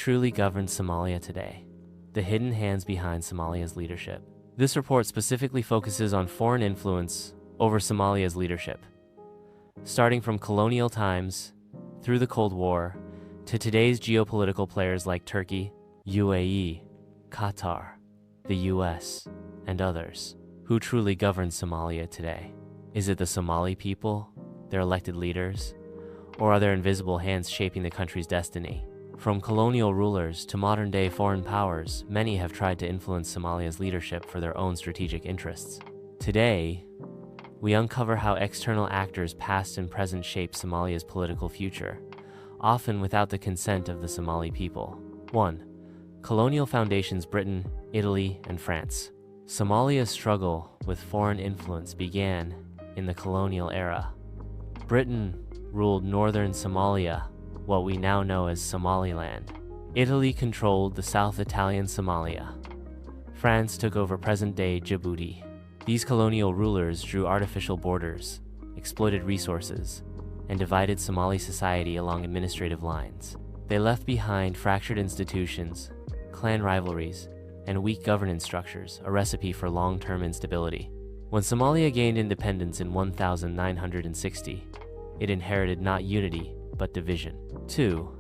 Truly governs Somalia today. The hidden hands behind Somalia's leadership. This report specifically focuses on foreign influence over Somalia's leadership, starting from colonial times through the Cold War to today's geopolitical players like Turkey, UAE, Qatar, the US, and others. Who truly governs Somalia today? Is it the Somali people, their elected leaders, or are there invisible hands shaping the country's destiny? From colonial rulers to modern-day foreign powers, many have tried to influence Somalia's leadership for their own strategic interests. Today, we uncover how external actors past and present shape Somalia's political future, often without the consent of the Somali people. 1. Colonial Foundations: Britain, Italy, and France. Somalia's struggle with foreign influence began in the colonial era. Britain ruled northern Somalia, what we now know as Somaliland. Italy controlled the South Italian Somalia. France took over present-day Djibouti. These colonial rulers drew artificial borders, exploited resources, and divided Somali society along administrative lines. They left behind fractured institutions, clan rivalries, and weak governance structures, a recipe for long-term instability. When Somalia gained independence in 1960, it inherited not unity, but division. 2.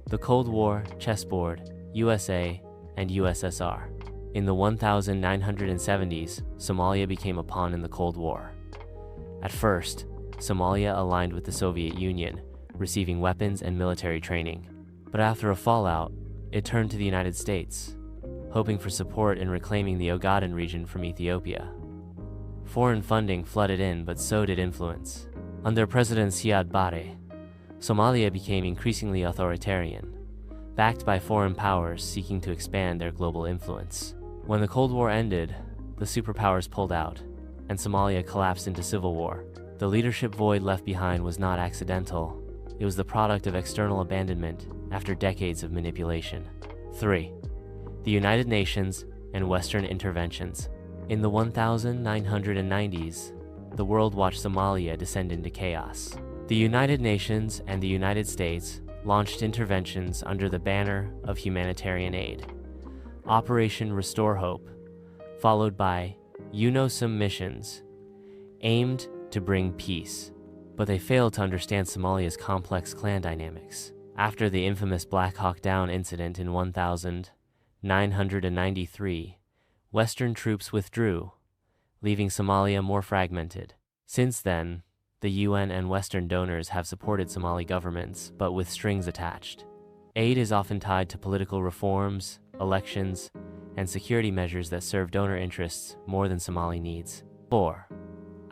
The Cold War Chessboard, USA and USSR. In the 1970s, Somalia became a pawn in the Cold War. At first, Somalia aligned with the Soviet Union, receiving weapons and military training. But after a fallout, it turned to the United States, hoping for support in reclaiming the Ogaden region from Ethiopia. Foreign funding flooded in, but so did influence. Under President Siad Barre, Somalia became increasingly authoritarian, backed by foreign powers seeking to expand their global influence. When the Cold War ended, the superpowers pulled out, and Somalia collapsed into civil war. The leadership void left behind was not accidental. It was the product of external abandonment after decades of manipulation. 3. The United Nations and Western interventions. In the 1990s, the world watched Somalia descend into chaos. The United Nations and the United States launched interventions under the banner of humanitarian aid. Operation Restore Hope, followed by UNOSOM missions, aimed to bring peace, but they failed to understand Somalia's complex clan dynamics. After the infamous Black Hawk Down incident in 1993, Western troops withdrew, leaving Somalia more fragmented. Since then, the UN and Western donors have supported Somali governments, but with strings attached. Aid is often tied to political reforms, elections, and security measures that serve donor interests more than Somali needs. 4.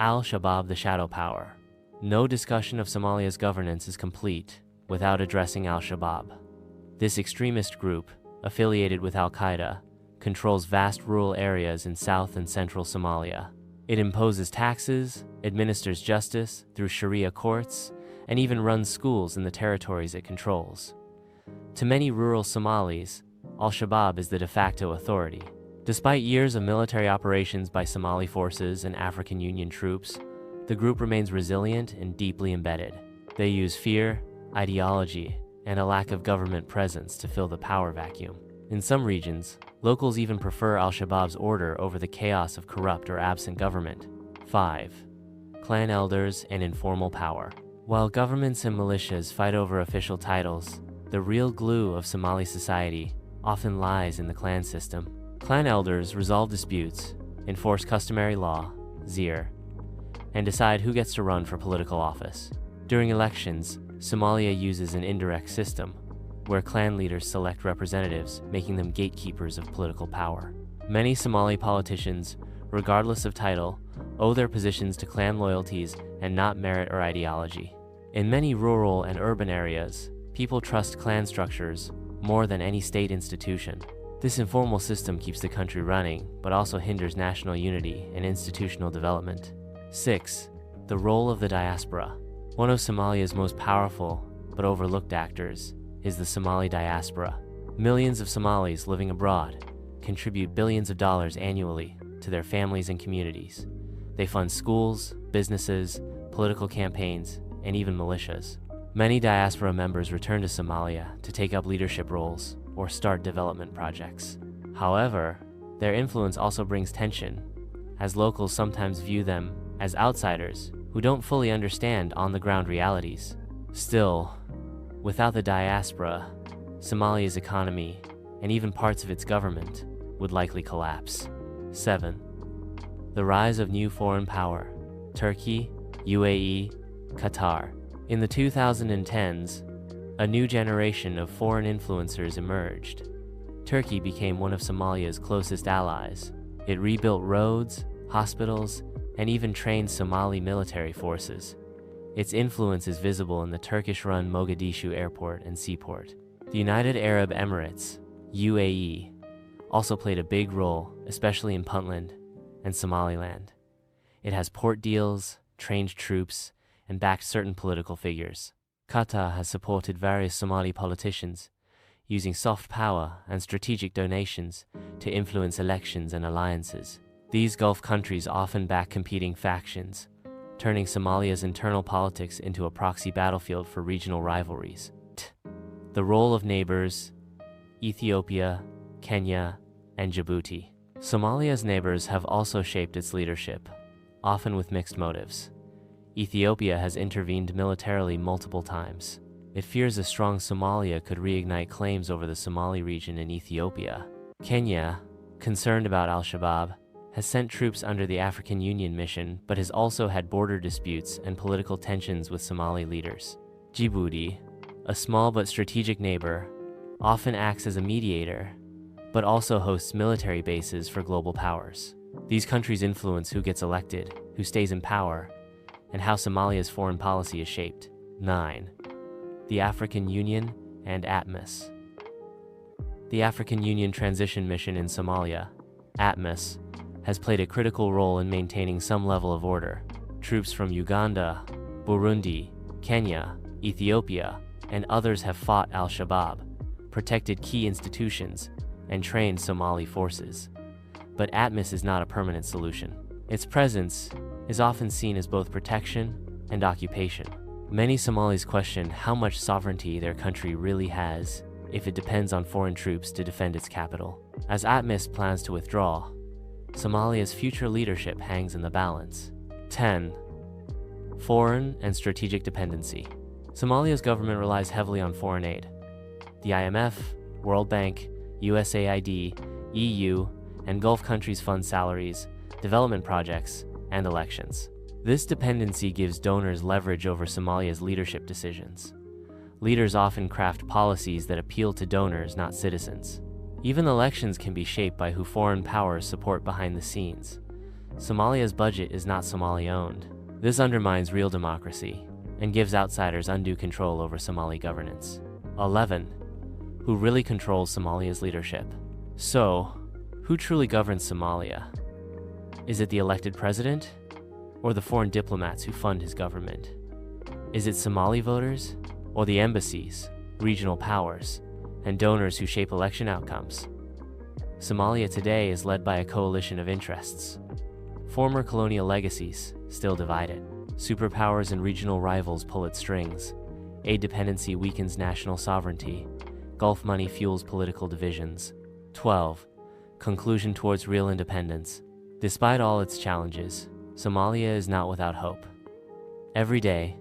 Al-Shabaab, the shadow power. No discussion of Somalia's governance is complete without addressing Al-Shabaab. This extremist group, affiliated with Al-Qaeda, controls vast rural areas in south and central Somalia. It imposes taxes, administers justice through Sharia courts, and even runs schools in the territories it controls. To many rural Somalis, Al-Shabaab is the de facto authority. Despite years of military operations by Somali forces and African Union troops, the group remains resilient and deeply embedded. They use fear, ideology, and a lack of government presence to fill the power vacuum. In some regions, locals even prefer Al-Shabaab's order over the chaos of corrupt or absent government. 5. Clan elders and informal power. While governments and militias fight over official titles, the real glue of Somali society often lies in the clan system. Clan elders resolve disputes, enforce customary law, zir, and decide who gets to run for political office. During elections, Somalia uses an indirect system, where clan leaders select representatives, making them gatekeepers of political power. Many Somali politicians, regardless of title, owe their positions to clan loyalties and not merit or ideology. In many rural and urban areas, people trust clan structures more than any state institution. This informal system keeps the country running, but also hinders national unity and institutional development. 6. The role of the diaspora. One of Somalia's most powerful but overlooked actors is the Somali diaspora. Millions of Somalis living abroad contribute billions of dollars annually to their families and communities. They fund schools, businesses, political campaigns, and even militias. Many diaspora members return to Somalia to take up leadership roles, or start development projects. However, their influence also brings tension, as locals sometimes view them as outsiders who don't fully understand on-the-ground realities. Still, without the diaspora, Somalia's economy, and even parts of its government, would likely collapse. 7. The rise of new foreign power: Turkey, UAE, Qatar. In the 2010s, a new generation of foreign influencers emerged. Turkey became one of Somalia's closest allies. It rebuilt roads, hospitals, and even trained Somali military forces. Its influence is visible in the Turkish-run Mogadishu airport and seaport. The United Arab Emirates, UAE, also played a big role, especially in Puntland and Somaliland. It has port deals, trained troops, and backed certain political figures. Qatar has supported various Somali politicians, using soft power and strategic donations to influence elections and alliances. These Gulf countries often back competing factions, turning Somalia's internal politics into a proxy battlefield for regional rivalries. The role of neighbors: Ethiopia, Kenya, and Djibouti. Somalia's neighbors have also shaped its leadership, often with mixed motives. Ethiopia has intervened militarily multiple times. It fears a strong Somalia could reignite claims over the Somali region in Ethiopia. Kenya, concerned about Al-Shabaab, has sent troops under the African Union mission, but has also had border disputes and political tensions with Somali leaders. Djibouti, a small but strategic neighbor, often acts as a mediator, but also hosts military bases for global powers. These countries influence who gets elected, who stays in power, and how Somalia's foreign policy is shaped. 9. The African Union and ATMIS. The African Union Transition Mission in Somalia, ATMIS, has played a critical role in maintaining some level of order. Troops from Uganda, Burundi, Kenya, Ethiopia, and others have fought Al-Shabaab, protected key institutions, and trained Somali forces. But ATMIS is not a permanent solution. Its presence is often seen as both protection and occupation. Many Somalis question how much sovereignty their country really has if it depends on foreign troops to defend its capital. As ATMIS plans to withdraw, Somalia's future leadership hangs in the balance. 10. Foreign and strategic dependency. Somalia's government relies heavily on foreign aid. The IMF, World Bank, USAID, EU, and Gulf countries fund salaries, development projects, and elections. This dependency gives donors leverage over Somalia's leadership decisions. Leaders often craft policies that appeal to donors, not citizens. Even elections can be shaped by who foreign powers support behind the scenes. Somalia's budget is not Somali-owned. This undermines real democracy and gives outsiders undue control over Somali governance. 11. Who really controls Somalia's leadership? So, who truly governs Somalia? Is it the elected president, or the foreign diplomats who fund his government? Is it Somali voters, or the embassies, regional powers, and donors who shape election outcomes? Somalia today is led by a coalition of interests. Former colonial legacies still divide it. Superpowers and regional rivals pull at strings. Aid dependency weakens national sovereignty. Gulf money fuels political divisions. 12. Conclusion towards real independence. Despite all its challenges, Somalia is not without hope. Every day,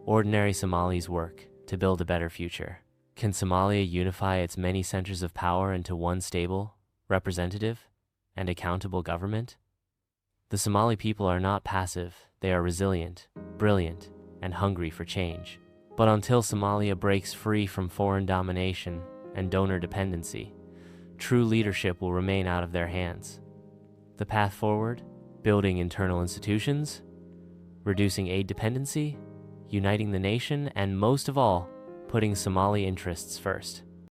ordinary Somalis work to build a better future. Can Somalia unify its many centers of power into one stable, representative, and accountable government? The Somali people are not passive, they are resilient, brilliant, and hungry for change. But until Somalia breaks free from foreign domination and donor dependency, true leadership will remain out of their hands. The path forward: building internal institutions, reducing aid dependency, uniting the nation, and most of all, putting Somali interests first.